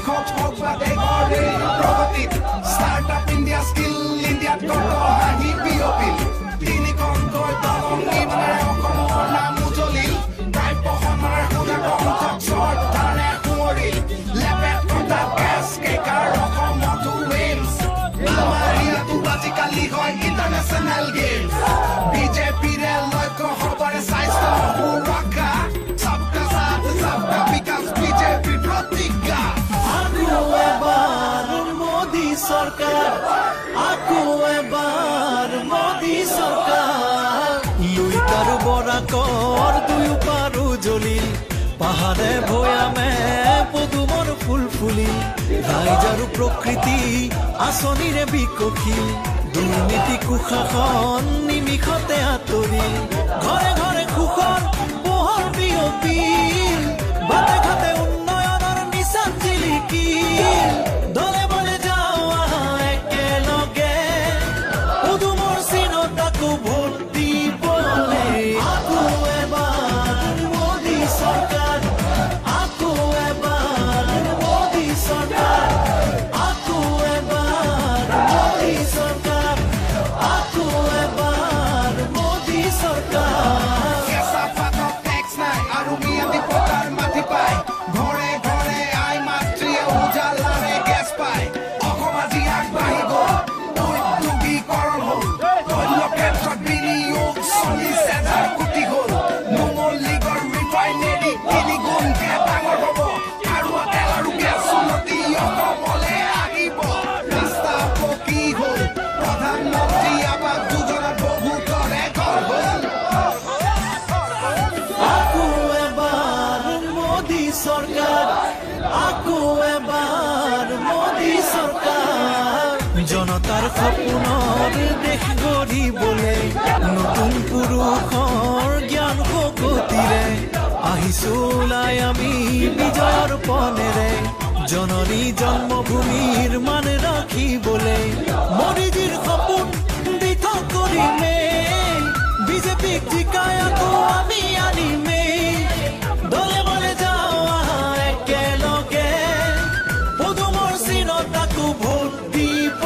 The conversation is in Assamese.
কৃষক হওক বা দেশৰ প্ৰগতিত ষ্টাৰ্টআপ ইণ্ডিয়া স্কিল ইণ্ডিয়াত কত হাঁহি বিয়পিল তিনিখনকৈ দলং নিৰ্মাণেৰে অসমৰ নাম উজলিল প্ৰাপ্য সন্মানৰ সুদা কণ্ঠক শ্ৰদ্ধাৰে সোঁৱৰিল লেপেট কটা গেছ কেকাৰ অসমতো ৱেলছ আমাৰ ইয়াতো আজিকালি হয় ইণ্টাৰনেশ্যনেল গেমছ বিজেপিৰে লক্ষ্য সবৰে স্বাস্থ্য সুৰক্ষা सबका साथ सबका विकास बीजेपी प्रतिज्ञा আকৌ এবাৰ মোদী চৰকাৰ আকৌ এবাৰ মোদী চৰকাৰ লুইতাৰ বৰাকৰ দুয়ো পাৰো জ্বলিল পাহাৰে ভৈয়ামে পদুমৰ ফুল ফুলিল ৰাইজ আৰু প্ৰকৃতি আঁচনিৰে বিকশিল দুৰ্নীতি কুশাসন নিমিষতে আঁতৰিল ঘৰে ঘৰে সুখৰ পোহৰ বিয়পিল বাটে ঘাটে উন্নয়নৰ নিচান জিলিকিল দলে বলে যাওঁ আহা একেলগে পদুমৰ চিনত আকৌ ভোট দিবলৈ আকৌ এবাৰ মোদী চৰকাৰ আকৌ এবাৰ মোদী চৰকাৰ আকৌ এবাৰ মোদী চৰকাৰ আকৌ এবাৰ মোদী চৰকাৰ কেঁচা পাতত টেক্স নাই আৰু মিয়াদি পতাৰ মাটি পায় ঘৰে ঘৰে আই মাতৃয়ে উজালাৰে গেছ পায় অসম আজি আগবাঢ়ি গ'ল উদ্যোগীকৰণ হ'ল তৈল ক্ষেত্ৰত বিনিয়োগ 40,000 কোটি হ'ল নুমলীগড় ৰিফাইনেৰী তিনি গুণকে ডাঙৰ হ'ব খাৰুৱা তেল আৰু গেছ উন্নতি অসমলৈ আহিব ৰাস্তা পকী হ'ল প্ৰধানমন্ত্ৰী আৱাস যোজনাত বহুতৰে ঘৰ হ'ল আকৌ এবাৰ মোদী চৰকাৰ আকৌ এবাৰ মোদী চৰকাৰ জনতাৰ সপোনৰ দেশ গঢ়িবলৈ নতুন পুৰুষৰ জ্ঞান শক্তিৰে আহিছো ওলাই আমি বিজয়ৰ পনেৰে জননী জন্মভূমিৰ মান ৰাখিবলৈ মোদীজীৰ সপোন দিঠক কৰিমে বিজেপিক জিকাই আকৌ